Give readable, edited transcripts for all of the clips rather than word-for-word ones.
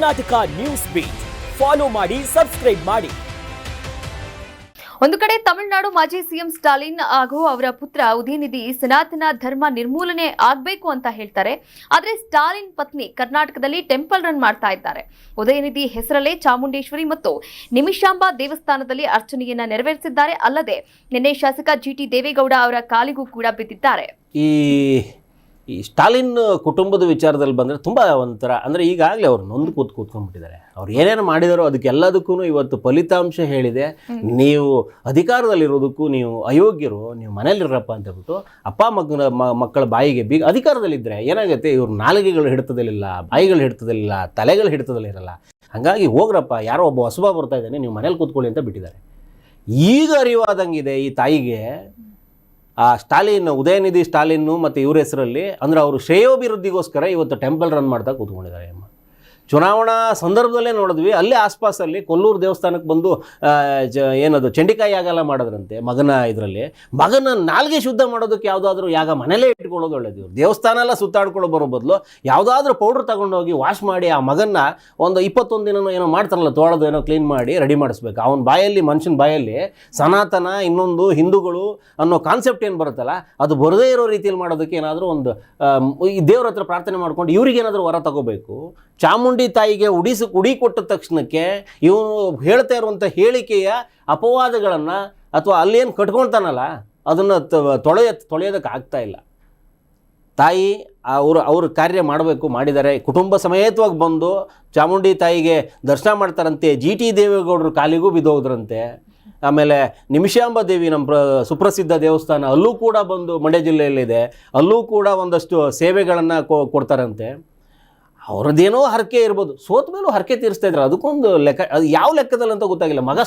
Karnataka news beet follow ಮಾಡಿ, subscribe ಮಾಡಿ. ಒಂದು ಕಡೆ ತಮಿಳುನಾಡು ಮಾಜಿ ಸಿಎಂ ಸ್ಟಾಲಿನ್ ಹಾಗೂ ಅವರ ಪುತ್ರ ಉದಯನಿಧಿ ಸನಾತನ ಧರ್ಮ ನಿರ್ಮೂಲನೆ ಆಗಬೇಕು ಅಂತ ಹೇಳ್ತಾರೆ. ಆದರೆ ಸ್ಟಾಲಿನ್ ಪತ್ನಿ ಕರ್ನಾಟಕದಲ್ಲಿ ಟೆಂಪಲ್ ರನ್ ಮಾಡ್ತಾ ಇದ್ದಾರೆ. ಉದಯನಿಧಿ ಹೆಸರಲ್ಲೇ ಚಾಮುಂಡೇಶ್ವರಿ ಮತ್ತು ನಿಮಿಷಾಂಬ ದೇವಸ್ಥಾನದಲ್ಲಿ ಅರ್ಚನೆಯನ್ನ ನೆರವೇರಿಸಿದ್ದಾರೆ. ಅಲ್ಲದೆ ನಿನ್ನೆ ಶಾಸಕ ಜಿಟಿ ದೇವೇಗೌಡ ಅವರ ಕಾಲಿಗೂ ಕೂಡ ಬಿದ್ದಿದ್ದಾರೆ. ಈ ಸ್ಟಾಲಿನ್ ಕುಟುಂಬದ ವಿಚಾರದಲ್ಲಿ ಬಂದರೆ ತುಂಬ ಒಂಥರ ಅಂದರೆ ಈಗಾಗಲೇ ಅವ್ರು ನೊಂದು ಕೂತ್ಕೊಂಡ್ಬಿಟ್ಟಿದ್ದಾರೆ. ಅವ್ರು ಏನೇನು ಮಾಡಿದಾರೋ ಅದಕ್ಕೆಲ್ಲದಕ್ಕೂ ಇವತ್ತು ಫಲಿತಾಂಶ ಹೇಳಿದೆ. ನೀವು ಅಧಿಕಾರದಲ್ಲಿರೋದಕ್ಕೂ ನೀವು ಅಯೋಗ್ಯರು, ನೀವು ಮನೇಲಿರಪ್ಪ ಅಂತ ಹೇಳ್ಬಿಟ್ಟು ಅಪ್ಪ ಮಕ್ಕಳ ಬಾಯಿಗೆ ಬೀಗ ಅಧಿಕಾರದಲ್ಲಿದ್ದರೆ ಏನಾಗುತ್ತೆ, ಇವ್ರ ನಾಲಿಗೆಗಳು ಹಿಡಿತದಲ್ಲಿಲ್ಲ, ಬಾಯಿಗಳು ಹಿಡಿತದಲ್ಲಿಲ್ಲ, ತಲೆಗಳು ಹಿಡಿತದಲ್ಲಿರಲ್ಲ. ಹಾಗಾಗಿ ಹೋಗ್ರಪ್ಪ, ಯಾರೋ ಒಬ್ಬ ಹೊಸಬ ಬರ್ತಾ ಇದ್ದಾನೆ, ನೀವು ಮನೇಲಿ ಕೂತ್ಕೊಳ್ಳಿ ಅಂತ ಬಿಟ್ಟಿದ್ದಾರೆ. ಈಗ ಅರಿವಾದಂಗಿದೆ ಈ ತಾಯಿಗೆ. ಆ ಸ್ಟಾಲಿನ್, ಉದಯನಿಧಿ ಸ್ಟಾಲಿನ್ನು ಮತ್ತು ಇವ್ರ ಹೆಸರಲ್ಲಿ ಅಂದರೆ ಅವರು ಶ್ರೇಯೋಭಿವೃದ್ಧಿಗೋಸ್ಕರ ಇವತ್ತು ಟೆಂಪಲ್ ರನ್ ಮಾಡ್ತಾ ಕೂತ್ಕೊಂಡಿದ್ದಾರೆ. ಚುನಾವಣಾ ಸಂದರ್ಭದಲ್ಲೇ ನೋಡಿದ್ವಿ, ಅಲ್ಲೇ ಆಸ್ಪಾಸಲ್ಲಿ ಕೊಲ್ಲೂರು ದೇವಸ್ಥಾನಕ್ಕೆ ಬಂದು ಏನದು ಚಂಡಿಕಾಯಿ ಯಾಗ ಎಲ್ಲ ಮಾಡೋದ್ರಂತೆ ಮಗನ ಇದರಲ್ಲಿ. ಮಗನ ನಾಲ್ಗೆ ಶುದ್ಧ ಮಾಡೋದಕ್ಕೆ ಯಾವುದಾದ್ರೂ ಯಾಗ ಮನೇಲೇ ಇಟ್ಕೊಳ್ಳೋದು ಒಳ್ಳೇದು. ಇವ್ರು ದೇವಸ್ಥಾನ ಎಲ್ಲ ಸುತ್ತಾಡ್ಕೊಳ್ಳೋ ಬರೋ ಬದಲು ಯಾವುದಾದ್ರೂ ಪೌಡ್ರ್ ತಗೊಂಡೋಗಿ ವಾಶ್ ಮಾಡಿ ಆ ಮಗನ್ನ ಒಂದು 21 ದಿನನೋ ಏನೋ ಮಾಡ್ತಾರಲ್ಲ, ತೊಳೆದು ಏನೋ ಕ್ಲೀನ್ ಮಾಡಿ ರೆಡಿ ಮಾಡಿಸ್ಬೇಕು. ಅವನ ಬಾಯಲ್ಲಿ, ಮನುಷ್ಯನ ಬಾಯಲ್ಲಿ ಸನಾತನ, ಇನ್ನೊಂದು ಹಿಂದೂಗಳು ಅನ್ನೋ ಕಾನ್ಸೆಪ್ಟ್ ಏನು ಬರುತ್ತಲ್ಲ, ಅದು ಬರದೇ ಇರೋ ರೀತಿಯಲ್ಲಿ ಮಾಡೋದಕ್ಕೆ ಏನಾದರೂ ಒಂದು ಈ ದೇವ್ರ ಹತ್ರ ಪ್ರಾರ್ಥನೆ ಮಾಡ್ಕೊಂಡು ಇವ್ರಿಗೇನಾದರೂ ವರ ತಗೋಬೇಕು. ಚಾಮುಂಡಿ ತಾಯಿಗೆ ಉಡಿ ಕೊಟ್ಟ ತಕ್ಷಣಕ್ಕೆ ಇವನು ಹೇಳ್ತಾ ಇರುವಂಥ ಹೇಳಿಕೆಯ ಅಪವಾದಗಳನ್ನು ಅಥವಾ ಅಲ್ಲೇನು ಕಟ್ಕೊಳ್ತಾನಲ್ಲ ಅದನ್ನು ತೊಳೆಯೋದಕ್ಕೆ ಆಗ್ತಾ ಇಲ್ಲ. ತಾಯಿ ಅವ್ರ ಕಾರ್ಯ ಮಾಡಬೇಕು, ಮಾಡಿದ್ದಾರೆ. ಕುಟುಂಬ ಸಮೇತವಾಗಿ ಬಂದು ಚಾಮುಂಡಿ ತಾಯಿಗೆ ದರ್ಶನ ಮಾಡ್ತಾರಂತೆ. ಜಿಟಿ ದೇವೇಗೌಡರು ಕಾಲಿಗೂ ಬಿದ್ದೋದ್ರಂತೆ. ಆಮೇಲೆ ನಿಮಿಷಾಂಬ ದೇವಿ, ನಮ್ಮ ಸುಪ್ರಸಿದ್ಧ ದೇವಸ್ಥಾನ, ಅಲ್ಲೂ ಕೂಡ ಬಂದು ಮಂಡ್ಯ ಜಿಲ್ಲೆಯಲ್ಲಿದೆ, ಅಲ್ಲೂ ಕೂಡ ಒಂದಷ್ಟು ಸೇವೆಗಳನ್ನು ಕೊಡ್ತಾರಂತೆ. ಅವ್ರದ್ದೇನೋ ಹರಕೆ ಇರ್ಬೋದು, ಸೋತ ಮೇಲೂ ಹರಕೆ ತೀರಿಸ್ತಾ ಇದ್ರು. ಅದಕ್ಕೊಂದು ಲೆಕ್ಕ, ಅದು ಯಾವ ಲೆಕ್ಕದಲ್ಲಿ ಅಂತ ಗೊತ್ತಾಗಿಲ್ಲ. ಮಗ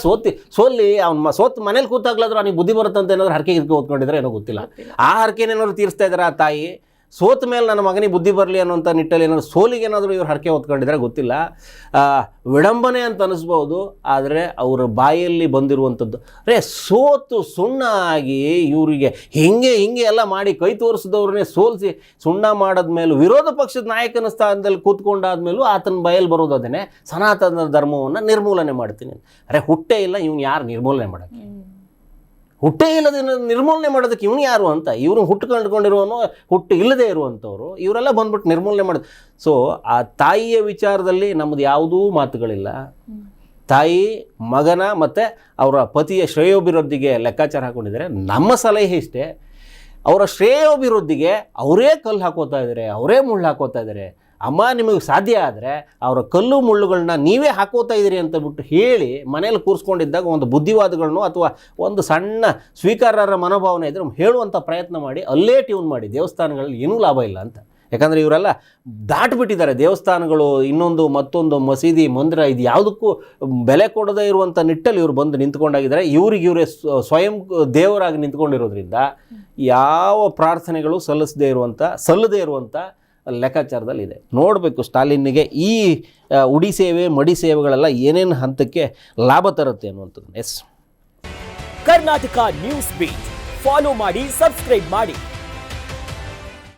ಸೋಲಿ ಅವ್ನು ಸೋತ್ ಮನೇಲಿ ಕೂತಾಗ್ಲಾದ್ರೂ ಅವ್ನಿಗೆ ಬುದ್ಧಿ ಬರುತ್ತಂತ ಏನಾದ್ರು ಹರಕೆ ಓದ್ಕೊಂಡಿದ್ರೆ ಏನೋ ಗೊತ್ತಿಲ್ಲ. ಆ ಹರಕೆನೇನಾದ್ರು ತೀರಿಸ್ತಾ ಇದ್ದಾರೆ ಆ ತಾಯಿ. ಸೋತ ಮೇಲೆ ನನ್ನ ಮಗನಿಗೆ ಬುದ್ಧಿ ಬರಲಿ ಅನ್ನೋಂಥ ನಿಟ್ಟಲ್ಲಿ ಏನಾದ್ರು ಸೋಲಿಗೆ ಏನಾದರೂ ಇವ್ರು ಹರಕೆ ಹೊತ್ಕೊಂಡಿದ್ರೆ ಗೊತ್ತಿಲ್ಲ. ವಿಡಂಬನೆ ಅಂತ ಅನ್ನಿಸ್ಬೋದು. ಆದರೆ ಅವರ ಬಾಯಲ್ಲಿ ಬಂದಿರುವಂಥದ್ದು ಸೋತು ಸುಣ್ಣ ಆಗಿ ಇವರಿಗೆ ಹಿಂಗೆ ಎಲ್ಲ ಮಾಡಿ ಕೈ ತೋರಿಸಿದವ್ರನ್ನೇ ಸೋಲಿಸಿ ಸುಣ್ಣ ಮಾಡಿದ್ಮೇಲೂ ವಿರೋಧ ಪಕ್ಷದ ನಾಯಕನ ಸ್ಥಾನದಲ್ಲಿ ಕೂತ್ಕೊಂಡಾದ್ಮೇಲೂ ಆತನ ಬಾಯಲ್ಲಿ ಬರೋದು ಅದನ್ನೇ, ಸನಾತನ ಧರ್ಮವನ್ನು ನಿರ್ಮೂಲನೆ ಮಾಡ್ತೀನಿ. ಹುಟ್ಟೇ ಇಲ್ಲ ಇವ್ನು ಯಾರು ನಿರ್ಮೂಲನೆ ಮಾಡೋಕ್ಕೆ? ಹುಟ್ಟೇ ಇಲ್ಲದನ್ನು ನಿರ್ಮೂಲನೆ ಮಾಡೋದಕ್ಕೆ ಇವನು ಯಾರು ಅಂತ, ಇವರು ಹುಟ್ಟುಕೊಂಡಿರುವನು, ಹುಟ್ಟು ಇಲ್ಲದೆ ಇರುವಂಥವ್ರು, ಇವರೆಲ್ಲ ಬಂದ್ಬಿಟ್ಟು ನಿರ್ಮೂಲನೆ ಮಾಡೋದು. ಸೊ ಆ ತಾಯಿಯ ವಿಚಾರದಲ್ಲಿ ನಮ್ಮದು ಯಾವುದೂ ಮಾತುಗಳಿಲ್ಲ. ತಾಯಿ, ಮಗನ ಮತ್ತು ಅವರ ಪತಿಯ ಶ್ರೇಯೋಭಿವೃದ್ಧಿಗೆ ಲೆಕ್ಕಾಚಾರ ಹಾಕ್ಕೊಂಡಿದ್ದಾರೆ. ನಮ್ಮ ಸಲಹೆ ಇಷ್ಟೇ, ಅವರ ಶ್ರೇಯೋಭಿವೃದ್ಧಿಗೆ ಅವರೇ ಕಲ್ಲು ಹಾಕೋತಾ ಇದ್ದಾರೆ, ಅವರೇ ಮುಳ್ಳು ಹಾಕೋತಾ ಇದ್ದಾರೆ. ಅಮ್ಮ, ನಿಮಗೆ ಸಾಧ್ಯ ಆದರೆ ಅವರ ಕಲ್ಲು ಮುಳ್ಳುಗಳನ್ನ ನೀವೇ ಹಾಕೋತಾ ಇದ್ದೀರಿ ಅಂತ ಬಿಟ್ಟು ಹೇಳಿ ಮನೇಲಿ ಕೂರಿಸ್ಕೊಂಡಿದ್ದಾಗ ಒಂದು ಬುದ್ಧಿವಾದಗಳನ್ನು ಅಥವಾ ಒಂದು ಸಣ್ಣ ಸ್ವೀಕಾರರ ಮನೋಭಾವನೆ ಇದ್ದರೆ ಹೇಳುವಂಥ ಪ್ರಯತ್ನ ಮಾಡಿ, ಅಲ್ಲೇ ಟ್ಯೂನ್ ಮಾಡಿ. ದೇವಸ್ಥಾನಗಳಲ್ಲಿ ಏನೂ ಲಾಭ ಇಲ್ಲ ಅಂತ. ಯಾಕಂದರೆ ಇವರೆಲ್ಲ ದಾಟಿಬಿಟ್ಟಿದ್ದಾರೆ. ದೇವಸ್ಥಾನಗಳು, ಇನ್ನೊಂದು ಮತ್ತೊಂದು ಮಸೀದಿ, ಮಂದಿರ, ಇದು ಯಾವುದಕ್ಕೂ ಬೆಲೆ ಕೊಡದೇ ಇರುವಂಥ ನಿಟ್ಟಲ್ಲಿ ಇವರು ಬಂದು ನಿಂತ್ಕೊಂಡಾಗಿದ್ದಾರೆ. ಇವರೇ ಸ್ವಯಂ ದೇವರಾಗಿ ನಿಂತ್ಕೊಂಡಿರೋದ್ರಿಂದ ಯಾವ ಪ್ರಾರ್ಥನೆಗಳು ಸಲ್ಲದೇ ಇರುವಂಥ ಲೆಕ್ಕಾಚಾರದಲ್ಲಿ ಇದೆ. ನೋಡಬೇಕು ಸ್ಟಾಲಿನ್ನಿಗೆ ಈ ಉಡಿ ಸೇವೆ, ಮಡಿ ಸೇವೆಗಳೆಲ್ಲ ಏನೇನು ಹಂತಕ್ಕೆ ಲಾಭ ತರುತ್ತೆ ಅನ್ನುವಂಥದ್ದು. ಕರ್ನಾಟಕ ನ್ಯೂಸ್ ಬೀಟ್ ಫಾಲೋ ಮಾಡಿ, ಸಬ್ಸ್ಕ್ರೈಬ್ ಮಾಡಿ.